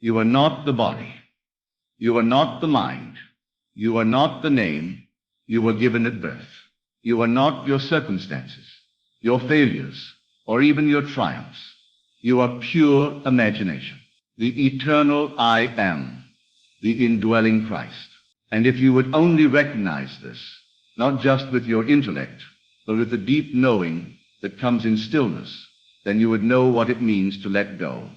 You are not the body. You are not the mind. You are not the name you were given at birth. You are not your circumstances, your failures, or even your triumphs. You are pure imagination, the eternal I am, the indwelling Christ. And if you would only recognize this, not just with your intellect, but with the deep knowing that comes in stillness, then you would know what it means to let go,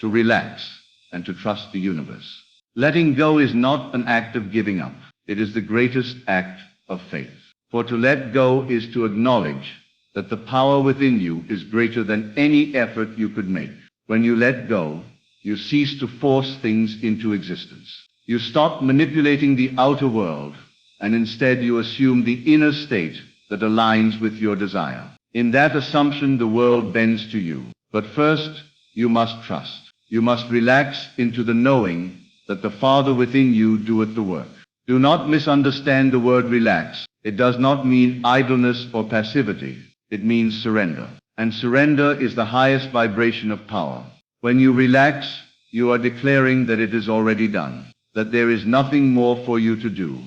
to relax, and to trust the universe. Letting go is not an act of giving up. It is the greatest act of faith. For to let go is to acknowledge that the power within you is greater than any effort you could make. When you let go, you cease to force things into existence. You stop manipulating the outer world, and instead you assume the inner state that aligns with your desire. In that assumption, the world bends to you. But first, you must trust. You must relax into the knowing that the Father within you doeth the work. Do not misunderstand the word relax. It does not mean idleness or passivity. It means surrender. And surrender is the highest vibration of power. When you relax, you are declaring that it is already done, that there is nothing more for you to do,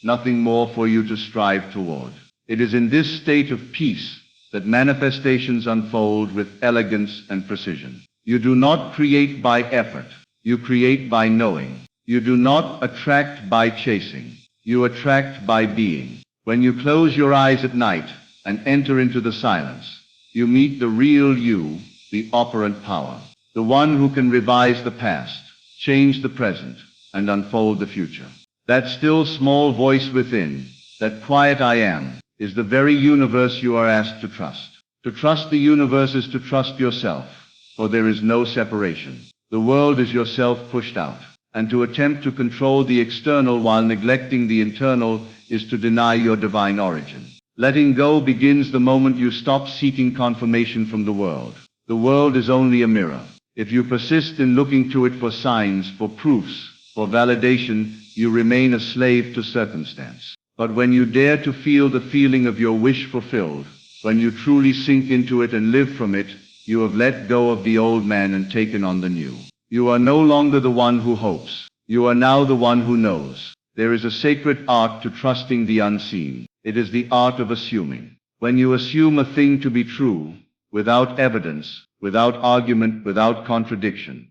nothing more for you to strive toward. It is in this state of peace that manifestations unfold with elegance and precision. You do not create by effort. You create by knowing. You do not attract by chasing. You attract by being. When you close your eyes at night and enter into the silence, you meet the real you, the operant power, the one who can revise the past, change the present, and unfold the future. That still small voice within, that quiet I am, is the very universe you are asked to trust. To trust the universe is to trust yourself, for there is no separation. The world is yourself pushed out, and to attempt to control the external while neglecting the internal is to deny your divine origin. Letting go begins the moment you stop seeking confirmation from the world. The world is only a mirror. If you persist in looking to it for signs, for proofs, for validation, you remain a slave to circumstance. But when you dare to feel the feeling of your wish fulfilled, when you truly sink into it and live from it, you have let go of the old man and taken on the new. You are no longer the one who hopes. You are now the one who knows. There is a sacred art to trusting the unseen. It is the art of assuming. When you assume a thing to be true, without evidence, without argument, without contradiction,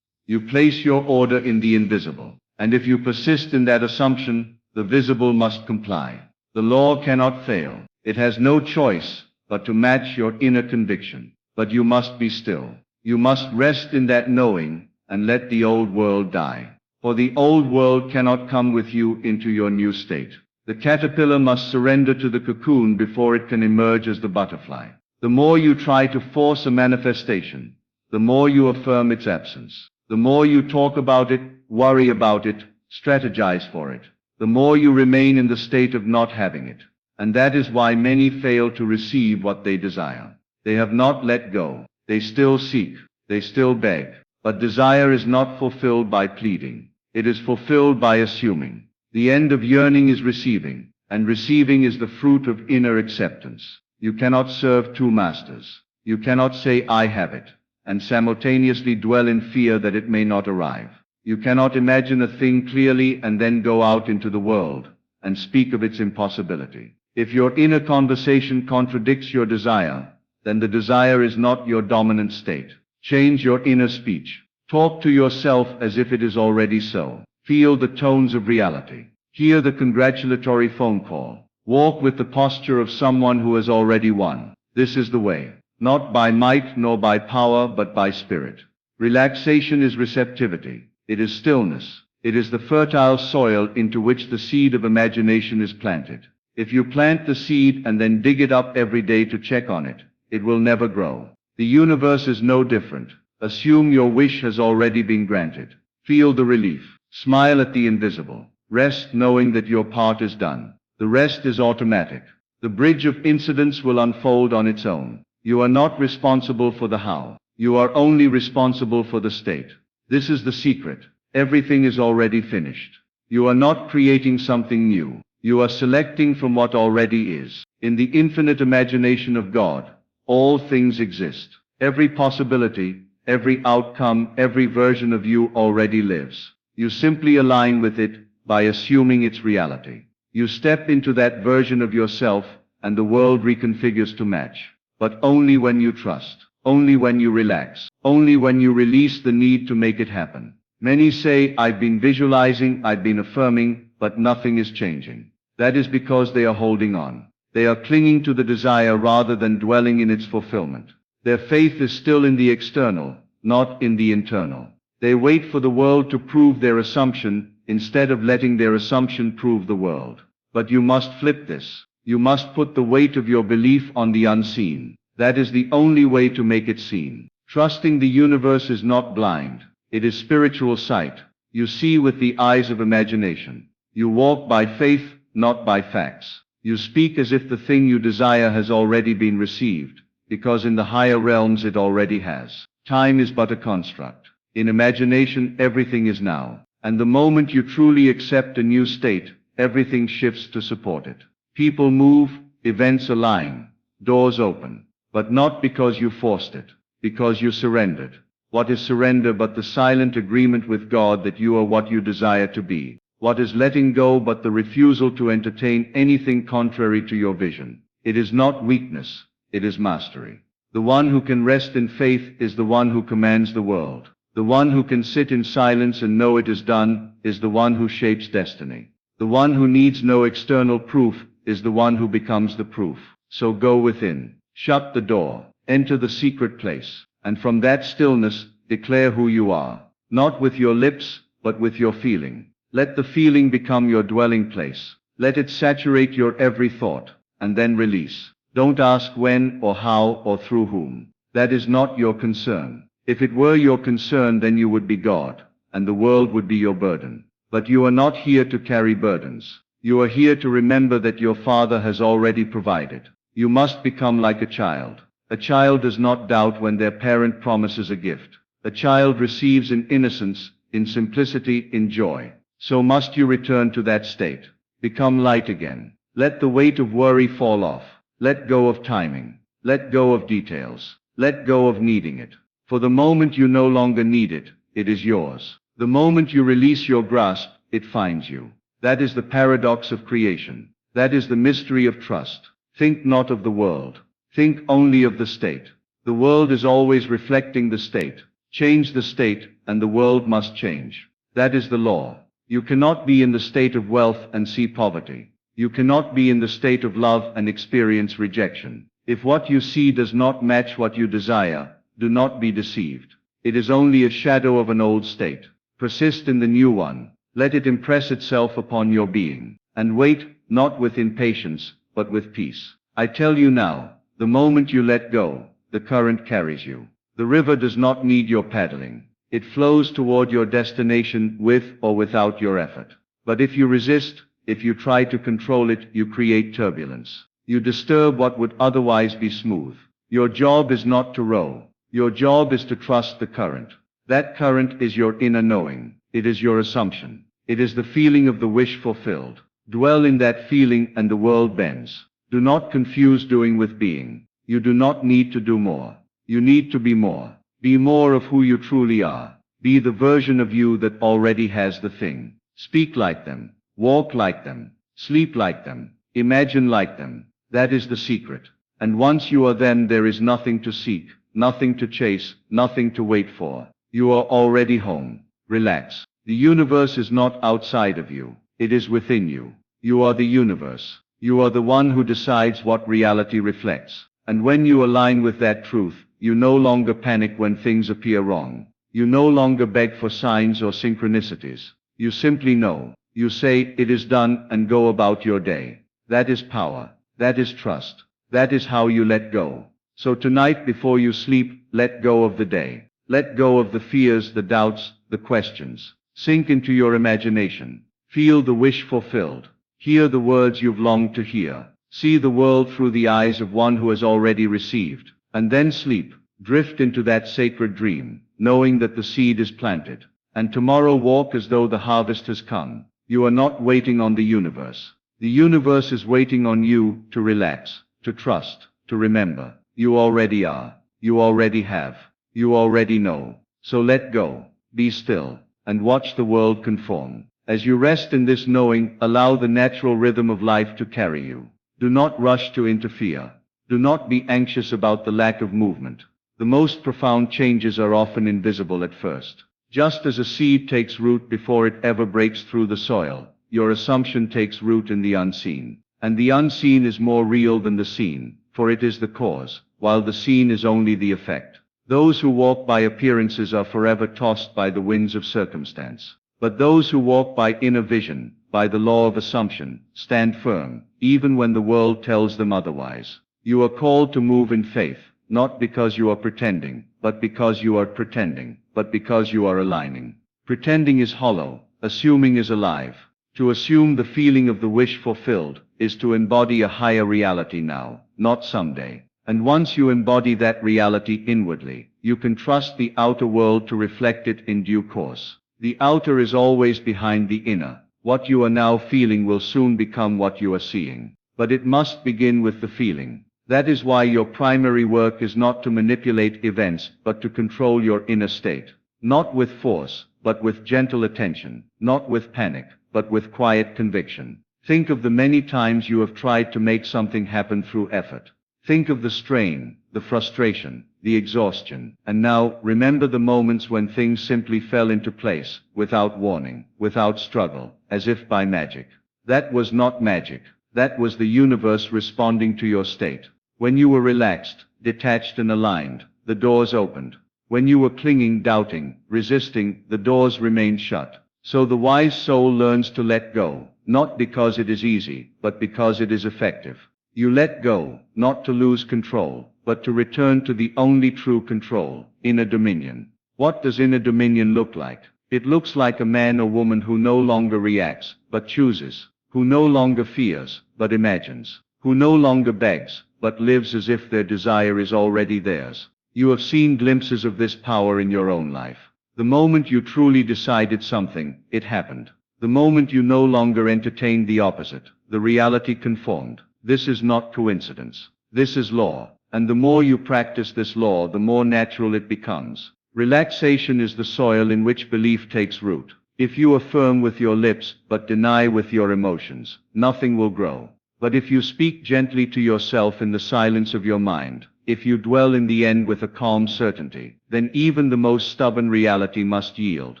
you place your order in the invisible. And if you persist in that assumption, the visible must comply. The law cannot fail. It has no choice but to match your inner conviction. But you must be still. You must rest in that knowing and let the old world die. For the old world cannot come with you into your new state. The caterpillar must surrender to the cocoon before it can emerge as the butterfly. The more you try to force a manifestation, the more you affirm its absence. The more you talk about it, worry about it, strategize for it, the more you remain in the state of not having it. And that is why many fail to receive what they desire. They have not let go. They still seek. They still beg. But desire is not fulfilled by pleading. It is fulfilled by assuming. The end of yearning is receiving, and receiving is the fruit of inner acceptance. You cannot serve two masters. You cannot say, I have it, and simultaneously dwell in fear that it may not arrive. You cannot imagine a thing clearly and then go out into the world and speak of its impossibility. If your inner conversation contradicts your desire, then the desire is not your dominant state. Change your inner speech. Talk to yourself as if it is already so. Feel the tones of reality. Hear the congratulatory phone call. Walk with the posture of someone who has already won. This is the way. Not by might nor by power, but by spirit. Relaxation is receptivity. It is stillness. It is the fertile soil into which the seed of imagination is planted. If you plant the seed and then dig it up every day to check on it, it will never grow. The universe is no different. Assume your wish has already been granted. Feel the relief. Smile at the invisible. Rest knowing that your part is done. The rest is automatic. The bridge of incidents will unfold on its own. You are not responsible for the how. You are only responsible for the state. This is the secret. Everything is already finished. You are not creating something new. You are selecting from what already is. In the infinite imagination of God, all things exist. Every possibility, Every outcome, every version of you already lives. You simply align with it by assuming its reality. You step into that version of yourself, and the world reconfigures to match. But only when you trust. Only when you relax. Only when you release the need to make it happen. Many say, I've been visualizing, I've been affirming, but nothing is changing. That is because they are holding on. They are clinging to the desire rather than dwelling in its fulfillment. Their faith is still in the external, not in the internal. They wait for the world to prove their assumption, instead of letting their assumption prove the world. But you must flip this. You must put the weight of your belief on the unseen. That is the only way to make it seen. Trusting the universe is not blind. It is spiritual sight. You see with the eyes of imagination. You walk by faith, not by facts. You speak as if the thing you desire has already been received, because in the higher realms it already has. Time is but a construct. In imagination, everything is now. And the moment you truly accept a new state, everything shifts to support it. People move, events align, doors open. But not because you forced it, because you surrendered. What is surrender but the silent agreement with God that you are what you desire to be? What is letting go but the refusal to entertain anything contrary to your vision? It is not weakness, it is mastery. The one who can rest in faith is the one who commands the world. The one who can sit in silence and know it is done is the one who shapes destiny. The one who needs no external proof is the one who becomes the proof. So go within. Shut the door, enter the secret place, and from that stillness, declare who you are. Not with your lips, but with your feeling. Let the feeling become your dwelling place. Let it saturate your every thought, and then release. Don't ask when or how or through whom. That is not your concern. If it were your concern, then you would be God, and the world would be your burden. But you are not here to carry burdens. You are here to remember that your Father has already provided. You must become like a child. A child does not doubt when their parent promises a gift. A child receives in innocence, in simplicity, in joy. So must you return to that state. Become light again. Let the weight of worry fall off. Let go of timing. Let go of details. Let go of needing it. For the moment you no longer need it, it is yours. The moment you release your grasp, it finds you. That is the paradox of creation. That is the mystery of trust. Think not of the world. Think only of the state. The world is always reflecting the state. Change the state, and the world must change. That is the law. You cannot be in the state of wealth and see poverty. You cannot be in the state of love and experience rejection. If what you see does not match what you desire, do not be deceived. It is only a shadow of an old state. Persist in the new one. Let it impress itself upon your being. And wait, not with impatience, but with peace. I tell you now, the moment you let go, the current carries you. The river does not need your paddling. It flows toward your destination with or without your effort. But if you resist, if you try to control it, you create turbulence. You disturb what would otherwise be smooth. Your job is not to row. Your job is to trust the current. That current is your inner knowing. It is your assumption. It is the feeling of the wish fulfilled. Dwell in that feeling and the world bends. Do not confuse doing with being. You do not need to do more. You need to be more. Be more of who you truly are. Be the version of you that already has the thing. Speak like them. Walk like them. Sleep like them. Imagine like them. That is the secret. And once you are them, there is nothing to seek, nothing to chase, nothing to wait for. You are already home. Relax. The universe is not outside of you. It is within you. You are the universe. You are the one who decides what reality reflects. And when you align with that truth, you no longer panic when things appear wrong. You no longer beg for signs or synchronicities. You simply know. You say, it is done, and go about your day. That is power. That is trust. That is how you let go. So tonight before you sleep, let go of the day. Let go of the fears, the doubts, the questions. Sink into your imagination. Feel the wish fulfilled. Hear the words you've longed to hear. See the world through the eyes of one who has already received. And then sleep. Drift into that sacred dream, knowing that the seed is planted. And tomorrow walk as though the harvest has come. You are not waiting on the universe. The universe is waiting on you to relax, to trust, to remember. You already are. You already have. You already know. So let go, be still, and watch the world conform. As you rest in this knowing, allow the natural rhythm of life to carry you. Do not rush to interfere. Do not be anxious about the lack of movement. The most profound changes are often invisible at first. Just as a seed takes root before it ever breaks through the soil, your assumption takes root in the unseen. And the unseen is more real than the seen, for it is the cause, while the seen is only the effect. Those who walk by appearances are forever tossed by the winds of circumstance. But those who walk by inner vision, by the law of assumption, stand firm, even when the world tells them otherwise. You are called to move in faith, not because you are pretending, but because you are pretending, but because you are aligning. Pretending is hollow, assuming is alive. To assume the feeling of the wish fulfilled is to embody a higher reality now, not someday. And once you embody that reality inwardly, you can trust the outer world to reflect it in due course. The outer is always behind the inner. What you are now feeling will soon become what you are seeing. But it must begin with the feeling. That is why your primary work is not to manipulate events, but to control your inner state. Not with force, but with gentle attention. Not with panic, but with quiet conviction. Think of the many times you have tried to make something happen through effort. Think of the strain, the frustration, the exhaustion, and now remember the moments when things simply fell into place, without warning, without struggle, as if by magic. That was not magic. That was the universe responding to your state. When you were relaxed, detached and aligned, the doors opened. When you were clinging, doubting, resisting, the doors remained shut. So the wise soul learns to let go, not because it is easy, but because it is effective. You let go, not to lose control, but to return to the only true control, inner dominion. What does inner dominion look like? It looks like a man or woman who no longer reacts, but chooses, who no longer fears, but imagines, who no longer begs, but lives as if their desire is already theirs. You have seen glimpses of this power in your own life. The moment you truly decided something, it happened. The moment you no longer entertained the opposite, the reality conformed. This is not coincidence. This is law. And the more you practice this law, the more natural it becomes. Relaxation is the soil in which belief takes root. If you affirm with your lips, but deny with your emotions, nothing will grow. But if you speak gently to yourself in the silence of your mind, if you dwell in the end with a calm certainty, then even the most stubborn reality must yield.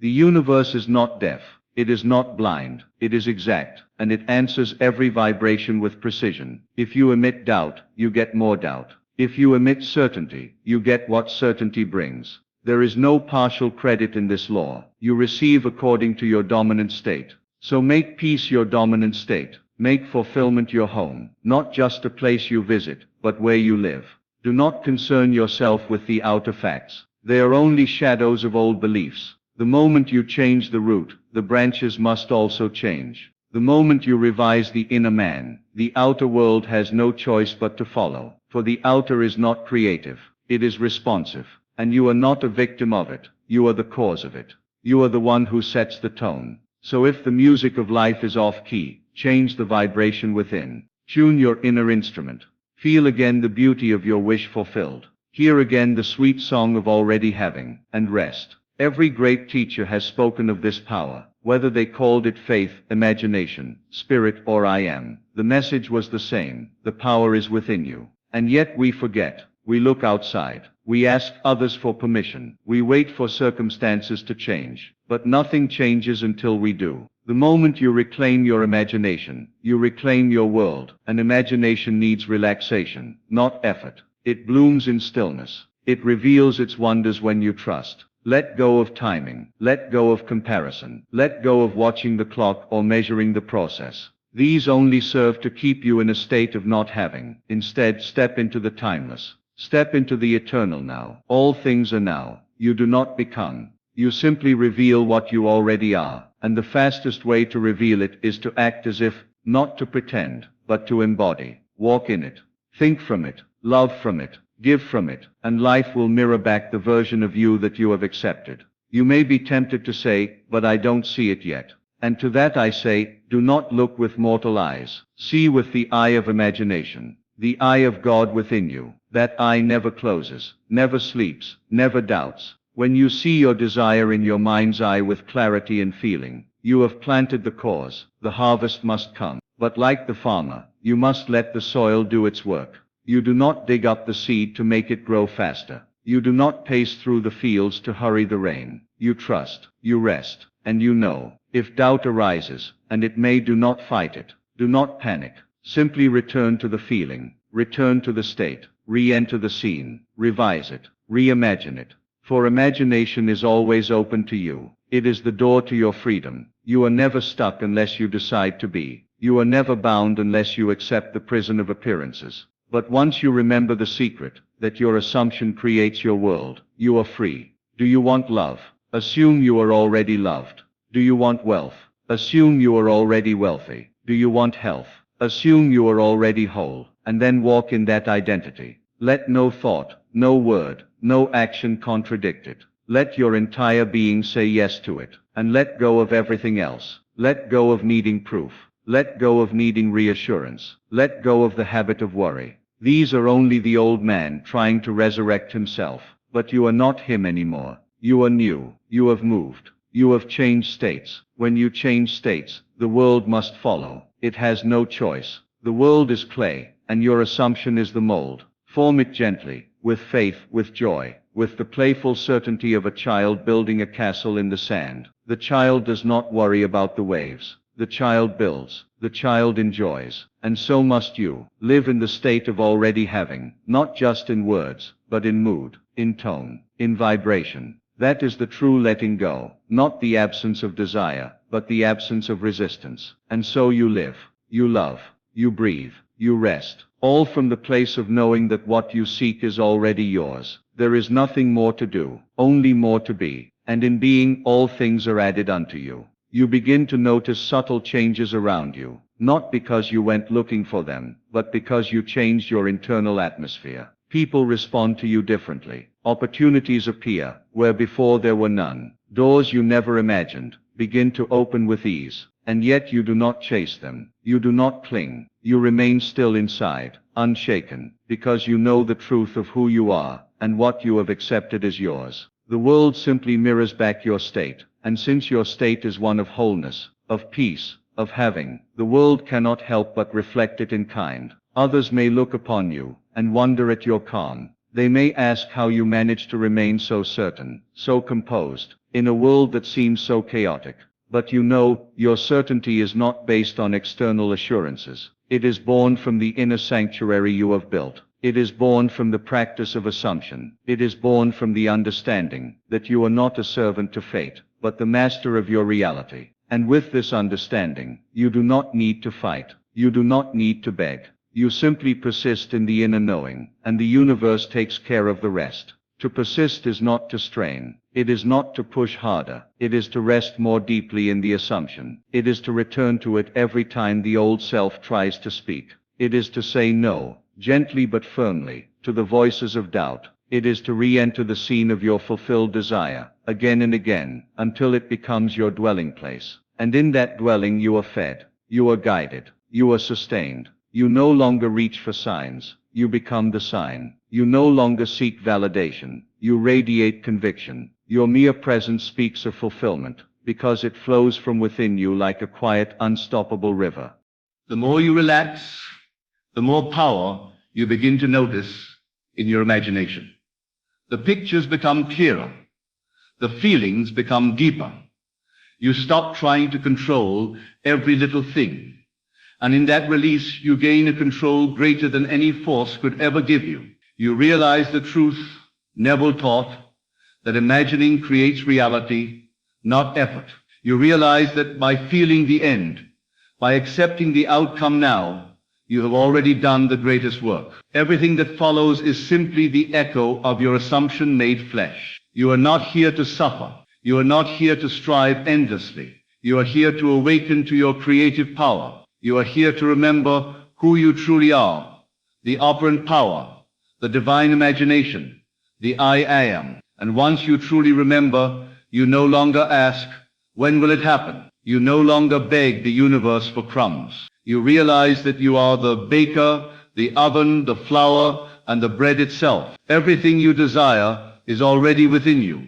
The universe is not deaf. It is not blind. It is exact, and it answers every vibration with precision. If you emit doubt, you get more doubt. If you emit certainty, you get what certainty brings. There is no partial credit in this law. You receive according to your dominant state. So make peace your dominant state. Make fulfillment your home, not just a place you visit, but where you live. Do not concern yourself with the outer facts. They are only shadows of old beliefs. The moment you change the root, the branches must also change. The moment you revise the inner man, the outer world has no choice but to follow. For the outer is not creative. It is responsive. And you are not a victim of it. You are the cause of it. You are the one who sets the tone. So if the music of life is off key, change the vibration within. Tune your inner instrument. Feel again the beauty of your wish fulfilled. Hear again the sweet song of already having, and rest. Every great teacher has spoken of this power, whether they called it faith, imagination, spirit, or I am. The message was the same. The power is within you. And yet we forget. We look outside. We ask others for permission. We wait for circumstances to change. But nothing changes until we do. The moment you reclaim your imagination, you reclaim your world. And imagination needs relaxation, not effort. It blooms in stillness. It reveals its wonders when you trust. Let go of timing. Let go of comparison. Let go of watching the clock or measuring the process. These only serve to keep you in a state of not having. Instead, step into the timeless. Step into the eternal now. All things are now. You do not become. You simply reveal what you already are. And the fastest way to reveal it is to act as if, not to pretend, but to embody. Walk in it. Think from it. Love from it. Give from it, and life will mirror back the version of you that you have accepted. You may be tempted to say, but I don't see it yet. And to that I say, do not look with mortal eyes. See with the eye of imagination, the eye of God within you. That eye never closes, never sleeps, never doubts. When you see your desire in your mind's eye with clarity and feeling, you have planted the cause. The harvest must come. But like the farmer, you must let the soil do its work. You do not dig up the seed to make it grow faster. You do not pace through the fields to hurry the rain. You trust, you rest, and you know. If doubt arises, and it may, do not fight it. Do not panic. Simply return to the feeling, return to the state, re-enter the scene, revise it, reimagine it. For imagination is always open to you. It is the door to your freedom. You are never stuck unless you decide to be. You are never bound unless you accept the prison of appearances. But once you remember the secret, that your assumption creates your world, you are free. Do you want love? Assume you are already loved. Do you want wealth? Assume you are already wealthy. Do you want health? Assume you are already whole, and then walk in that identity. Let no thought, no word, no action contradict it. Let your entire being say yes to it, and let go of everything else. Let go of needing proof. Let go of needing reassurance. Let go of the habit of worry. These are only the old man trying to resurrect himself. But you are not him anymore. You are new. You have moved. You have changed states. When you change states, the world must follow. It has no choice. The world is clay, and your assumption is the mold. Form it gently, with faith, with joy, with the playful certainty of a child building a castle in the sand. The child does not worry about the waves. The child builds. The child enjoys. And so must you. Live in the state of already having, not just in words, but in mood, in tone, in vibration. That is the true letting go, not the absence of desire, but the absence of resistance. And so you live, you love, you breathe, you rest, all from the place of knowing that what you seek is already yours. There is nothing more to do, only more to be, and in being all things are added unto you. You begin to notice subtle changes around you, not because you went looking for them, but because you changed your internal atmosphere. People respond to you differently. Opportunities appear, where before there were none. Doors you never imagined begin to open with ease, and yet you do not chase them. You do not cling. You remain still inside, unshaken, because you know the truth of who you are, and what you have accepted as yours. The world simply mirrors back your state, and since your state is one of wholeness, of peace, of having, the world cannot help but reflect it in kind. Others may look upon you, and wonder at your calm. They may ask how you manage to remain so certain, so composed, in a world that seems so chaotic. But you know, your certainty is not based on external assurances. It is born from the inner sanctuary you have built. It is born from the practice of assumption. It is born from the understanding that you are not a servant to fate, but the master of your reality. And with this understanding, you do not need to fight. You do not need to beg. You simply persist in the inner knowing, and the universe takes care of the rest. To persist is not to strain. It is not to push harder. It is to rest more deeply in the assumption. It is to return to it every time the old self tries to speak. It is to say no, gently but firmly, to the voices of doubt. It is to re-enter the scene of your fulfilled desire, again and again, until it becomes your dwelling place. And in that dwelling you are fed. You are guided. You are sustained. You no longer reach for signs. You become the sign. You no longer seek validation. You radiate conviction. Your mere presence speaks of fulfillment, because it flows from within you like a quiet, unstoppable river. The more you relax, the more power you begin to notice in your imagination. The pictures become clearer. The feelings become deeper. You stop trying to control every little thing. And in that release, you gain a control greater than any force could ever give you. You realize the truth Neville taught, that imagining creates reality, not effort. You realize that by feeling the end, by accepting the outcome now, you have already done the greatest work. Everything that follows is simply the echo of your assumption made flesh. You are not here to suffer. You are not here to strive endlessly. You are here to awaken to your creative power. You are here to remember who you truly are, the operant power, the divine imagination, the I am. And once you truly remember, you no longer ask, when will it happen? You no longer beg the universe for crumbs. You realize that you are the baker, the oven, the flour, and the bread itself. Everything you desire is already within you,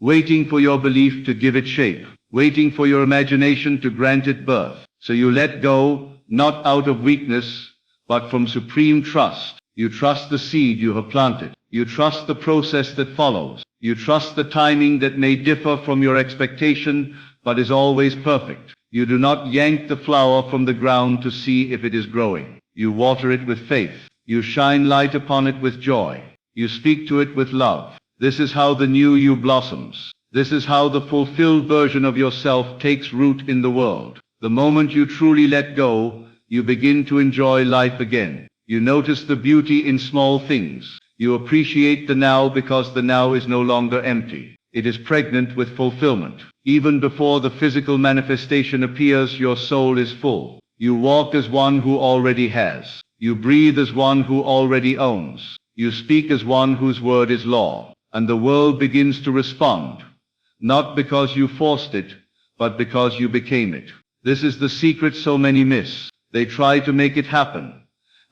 waiting for your belief to give it shape, waiting for your imagination to grant it birth. So you let go, not out of weakness, but from supreme trust. You trust the seed you have planted. You trust the process that follows. You trust the timing that may differ from your expectation, but is always perfect. You do not yank the flower from the ground to see if it is growing. You water it with faith. You shine light upon it with joy. You speak to it with love. This is how the new you blossoms. This is how the fulfilled version of yourself takes root in the world. The moment you truly let go, you begin to enjoy life again. You notice the beauty in small things. You appreciate the now because the now is no longer empty. It is pregnant with fulfillment. Even before the physical manifestation appears, your soul is full. You walk as one who already has. You breathe as one who already owns. You speak as one whose word is law. And the world begins to respond, not because you forced it, but because you became it. This is the secret so many miss. They try to make it happen,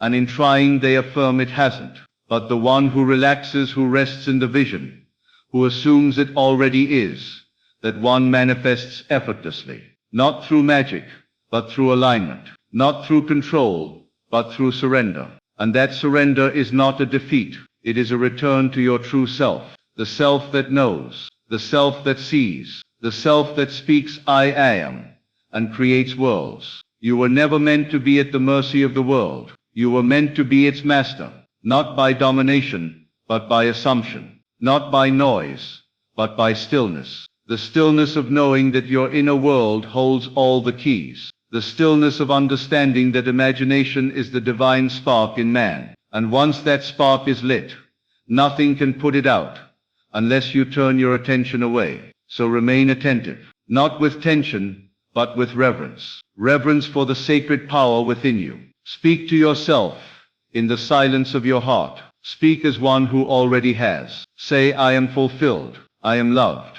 and in trying they affirm it hasn't. But the one who relaxes, who rests in the vision, who assumes it already is, that one manifests effortlessly, not through magic, but through alignment, not through control, but through surrender. And that surrender is not a defeat. It is a return to your true self, the self that knows, the self that sees, the self that speaks I am, and creates worlds. You were never meant to be at the mercy of the world. You were meant to be its master, not by domination, but by assumption, not by noise, but by stillness. The stillness of knowing that your inner world holds all the keys. The stillness of understanding that imagination is the divine spark in man. And once that spark is lit, nothing can put it out, unless you turn your attention away. So remain attentive, not with tension, but with reverence. Reverence for the sacred power within you. Speak to yourself in the silence of your heart. Speak as one who already has. Say, I am fulfilled. I am loved.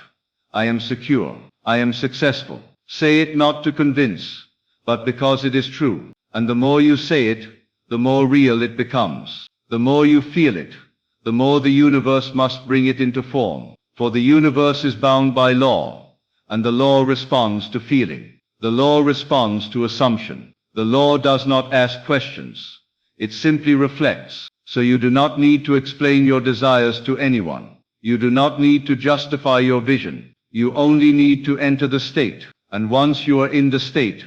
I am secure. I am successful. Say it not to convince, but because it is true. And the more you say it, the more real it becomes. The more you feel it, the more the universe must bring it into form. For the universe is bound by law, and the law responds to feeling. The law responds to assumption. The law does not ask questions. It simply reflects. So you do not need to explain your desires to anyone. You do not need to justify your vision. You only need to enter the state. And once you are in the state,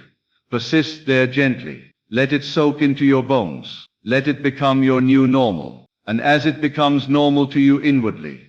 persist there gently. Let it soak into your bones. Let it become your new normal. And as it becomes normal to you inwardly,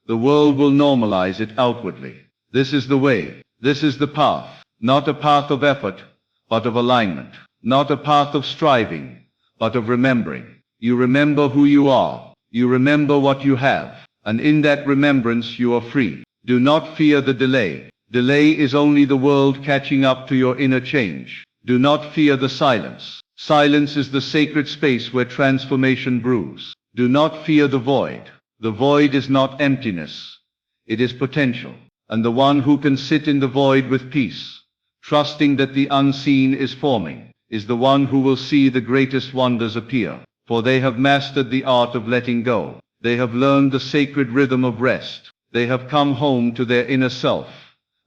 the world will normalize it outwardly. This is the way. This is the path. Not a path of effort, but of alignment. Not a path of striving, but of remembering. You remember who you are. You remember what you have. And in that remembrance you are free. Do not fear the delay. Delay is only the world catching up to your inner change. Do not fear the silence. Silence is the sacred space where transformation brews. Do not fear the void. The void is not emptiness. It is potential. And the one who can sit in the void with peace, trusting that the unseen is forming, is the one who will see the greatest wonders appear. For they have mastered the art of letting go. They have learned the sacred rhythm of rest. They have come home to their inner self,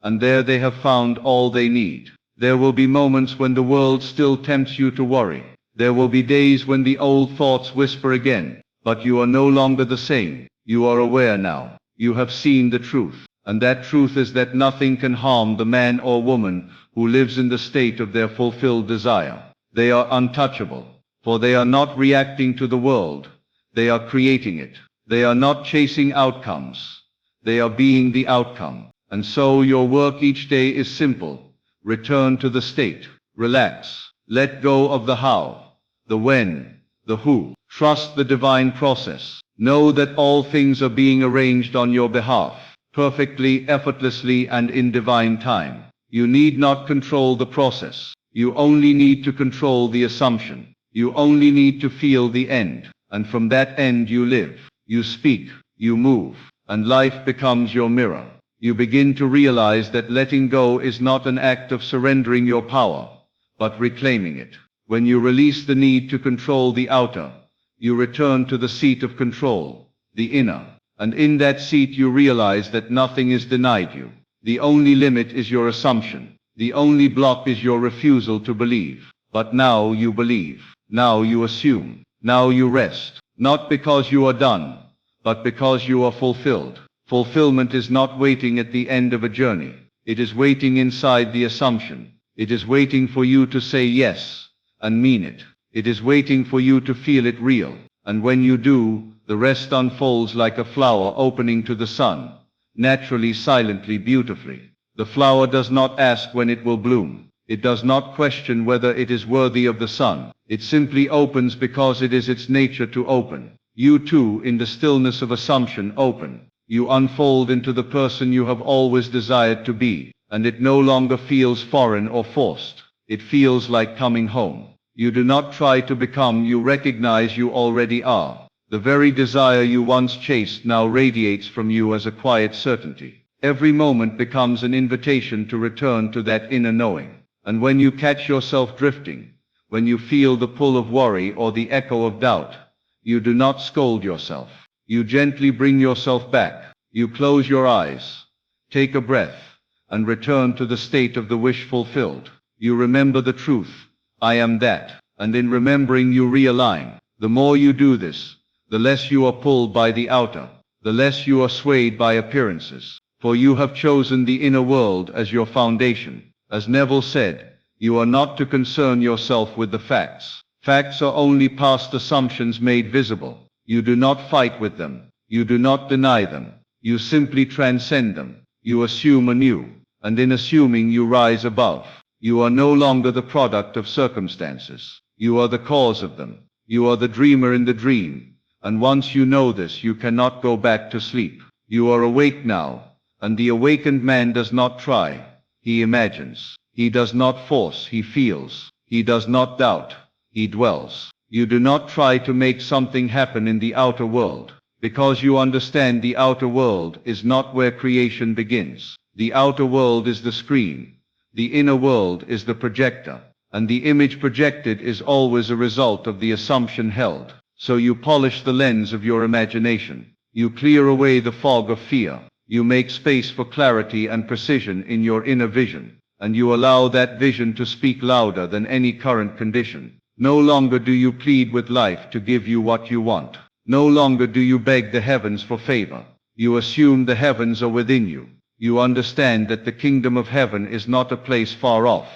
and there they have found all they need. There will be moments when the world still tempts you to worry. There will be days when the old thoughts whisper again. But you are no longer the same. You are aware now. You have seen the truth. And that truth is that nothing can harm the man or woman who lives in the state of their fulfilled desire. They are untouchable, for they are not reacting to the world. They are creating it. They are not chasing outcomes. They are being the outcome. And so your work each day is simple. Return to the state. Relax. Let go of the how, the when, the who. Trust the divine process. Know that all things are being arranged on your behalf, perfectly, effortlessly, and in divine time. You need not control the process. You only need to control the assumption. You only need to feel the end. And from that end you live. You speak. You move. And life becomes your mirror. You begin to realize that letting go is not an act of surrendering your power, but reclaiming it. When you release the need to control the outer, You return to the seat of control, the inner. And in that seat you realize that nothing is denied you. The only limit is your assumption. The only block is your refusal to believe. But now you believe. Now you assume. Now you rest. Not because you are done, but because you are fulfilled. Fulfillment is not waiting at the end of a journey. It is waiting inside the assumption. It is waiting for you to say yes, and mean it. It is waiting for you to feel it real. And when you do, the rest unfolds like a flower opening to the sun, naturally, silently, beautifully. The flower does not ask when it will bloom. It does not question whether it is worthy of the sun. It simply opens because it is its nature to open. You too, in the stillness of assumption, open. You unfold into the person you have always desired to be, and it no longer feels foreign or forced. It feels like coming home. You do not try to become, you recognize you already are. The very desire you once chased now radiates from you as a quiet certainty. Every moment becomes an invitation to return to that inner knowing. And when you catch yourself drifting, when you feel the pull of worry or the echo of doubt, you do not scold yourself. You gently bring yourself back. You close your eyes, take a breath, and return to the state of the wish fulfilled. You remember the truth. I am that. And in remembering you realign. The more you do this, the less you are pulled by the outer, the less you are swayed by appearances. For you have chosen the inner world as your foundation. As Neville said, you are not to concern yourself with the facts. Facts are only past assumptions made visible. You do not fight with them. You do not deny them. You simply transcend them. You assume anew. And in assuming you rise above. You are no longer the product of circumstances. You are the cause of them. You are the dreamer in the dream. And once you know this, you cannot go back to sleep. You are awake now. And the awakened man does not try. He imagines. He does not force. He feels. He does not doubt. He dwells. You do not try to make something happen in the outer world, because you understand the outer world is not where creation begins. The outer world is the screen. The inner world is the projector. And the image projected is always a result of the assumption held. So you polish the lens of your imagination. You clear away the fog of fear. You make space for clarity and precision in your inner vision. And you allow that vision to speak louder than any current condition. No longer do you plead with life to give you what you want. No longer do you beg the heavens for favor. You assume the heavens are within you. You understand that the kingdom of heaven is not a place far off.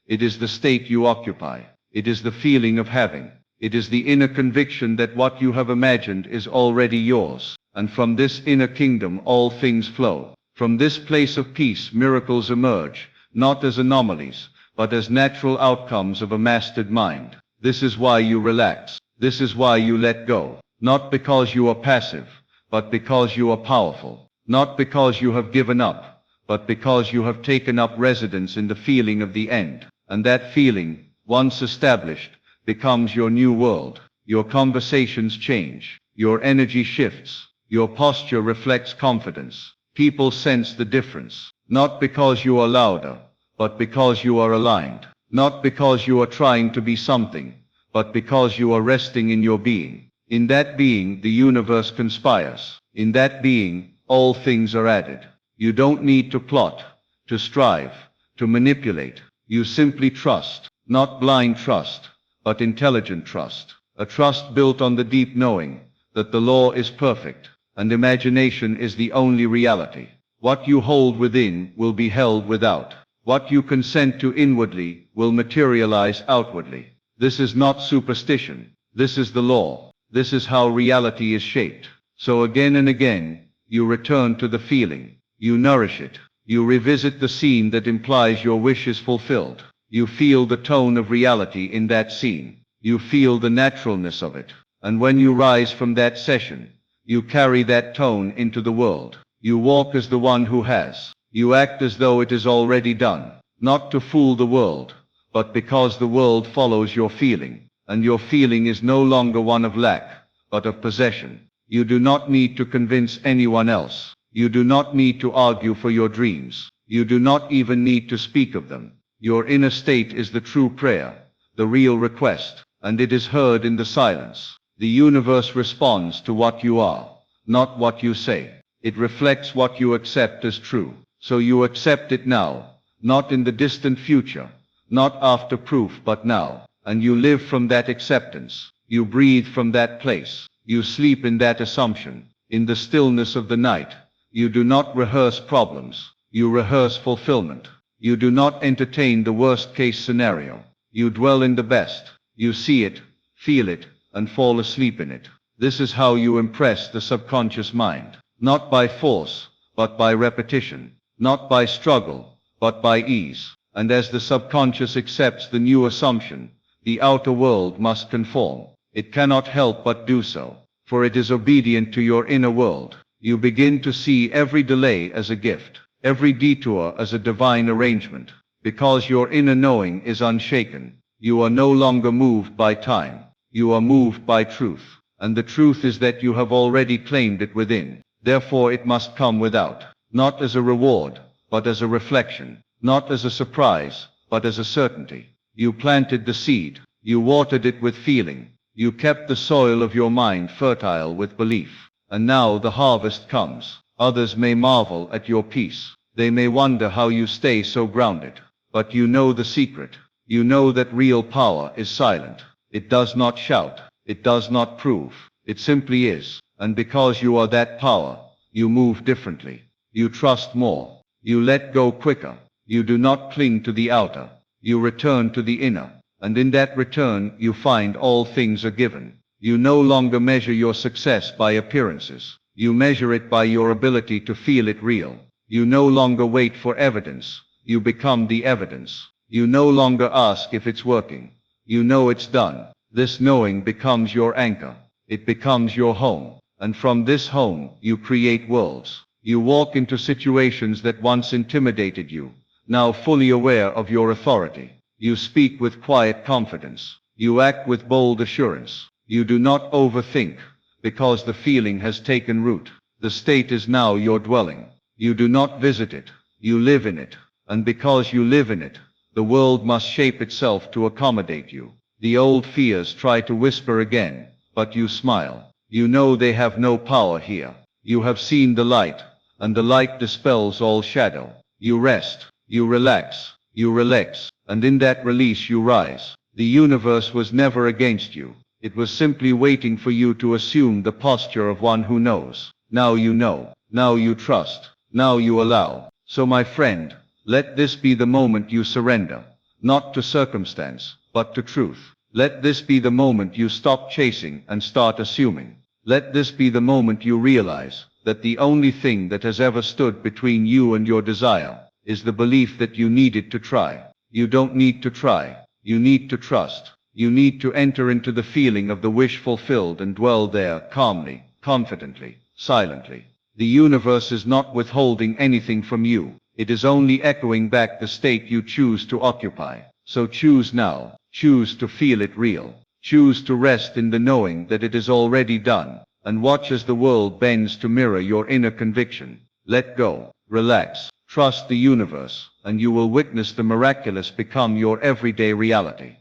It is the state you occupy. It is the feeling of having. It is the inner conviction that what you have imagined is already yours. And from this inner kingdom all things flow. From this place of peace miracles emerge, not as anomalies, but as natural outcomes of a mastered mind. This is why you relax. This is why you let go. Not because you are passive, but because you are powerful. Not because you have given up, but because you have taken up residence in the feeling of the end. And that feeling, once established, becomes your new world. Your conversations change. Your energy shifts. Your posture reflects confidence. People sense the difference. Not because you are louder, but because you are aligned. Not because you are trying to be something, but because you are resting in your being. In that being, the universe conspires. In that being, all things are added. You don't need to plot, to strive, to manipulate. You simply trust. Not blind trust, but intelligent trust. A trust built on the deep knowing that the law is perfect, and imagination is the only reality. What you hold within will be held without. What you consent to inwardly will materialize outwardly. This is not superstition. This is the law. This is how reality is shaped. So again and again, you return to the feeling. You nourish it. You revisit the scene that implies your wish is fulfilled. You feel the tone of reality in that scene. You feel the naturalness of it. And when you rise from that session, you carry that tone into the world. You walk as the one who has. You act as though it is already done. Not to fool the world, but because the world follows your feeling. And your feeling is no longer one of lack, but of possession. You do not need to convince anyone else. You do not need to argue for your dreams. You do not even need to speak of them. Your inner state is the true prayer, the real request, and it is heard in the silence. The universe responds to what you are, not what you say. It reflects what you accept as true. So you accept it now, not in the distant future, not after proof but now. And you live from that acceptance. You breathe from that place. You sleep in that assumption. In the stillness of the night, you do not rehearse problems. You rehearse fulfillment. You do not entertain the worst-case scenario. You dwell in the best. You see it, feel it, and fall asleep in it. This is how you impress the subconscious mind. Not by force, but by repetition. Not by struggle, but by ease. And as the subconscious accepts the new assumption, the outer world must conform. It cannot help but do so, for it is obedient to your inner world. You begin to see every delay as a gift, every detour as a divine arrangement. Because your inner knowing is unshaken, you are no longer moved by time. You are moved by truth. And the truth is that you have already claimed it within. Therefore it must come without, not as a reward, but as a reflection, not as a surprise, but as a certainty. You planted the seed. You watered it with feeling. You kept the soil of your mind fertile with belief. And now the harvest comes. Others may marvel at your peace. They may wonder how you stay so grounded. But you know the secret. You know that real power is silent. It does not shout. It does not prove. It simply is. And because you are that power, you move differently. You trust more. You let go quicker. You do not cling to the outer. You return to the inner. And in that return, you find all things are given. You no longer measure your success by appearances. You measure it by your ability to feel it real. You no longer wait for evidence. You become the evidence. You no longer ask if it's working. You know it's done. This knowing becomes your anchor. It becomes your home. And from this home, you create worlds. You walk into situations that once intimidated you, now fully aware of your authority. You speak with quiet confidence. You act with bold assurance. You do not overthink, because the feeling has taken root. The state is now your dwelling. You do not visit it. You live in it. And because you live in it, the world must shape itself to accommodate you. The old fears try to whisper again, but you smile. You know they have no power here. You have seen the light, and the light dispels all shadow. You rest. You relax. You relax. And in that release you rise. The universe was never against you. It was simply waiting for you to assume the posture of one who knows. Now you know. Now you trust. Now you allow. So my friend, let this be the moment you surrender. Not to circumstance, but to truth. Let this be the moment you stop chasing and start assuming. Let this be the moment you realize that the only thing that has ever stood between you and your desire is the belief that you needed to try. You don't need to try. You need to trust. You need to enter into the feeling of the wish fulfilled and dwell there calmly, confidently, silently. The universe is not withholding anything from you. It is only echoing back the state you choose to occupy. So choose now. Choose to feel it real. Choose to rest in the knowing that it is already done. And watch as the world bends to mirror your inner conviction. Let go. Relax. Trust the universe, and you will witness the miraculous become your everyday reality.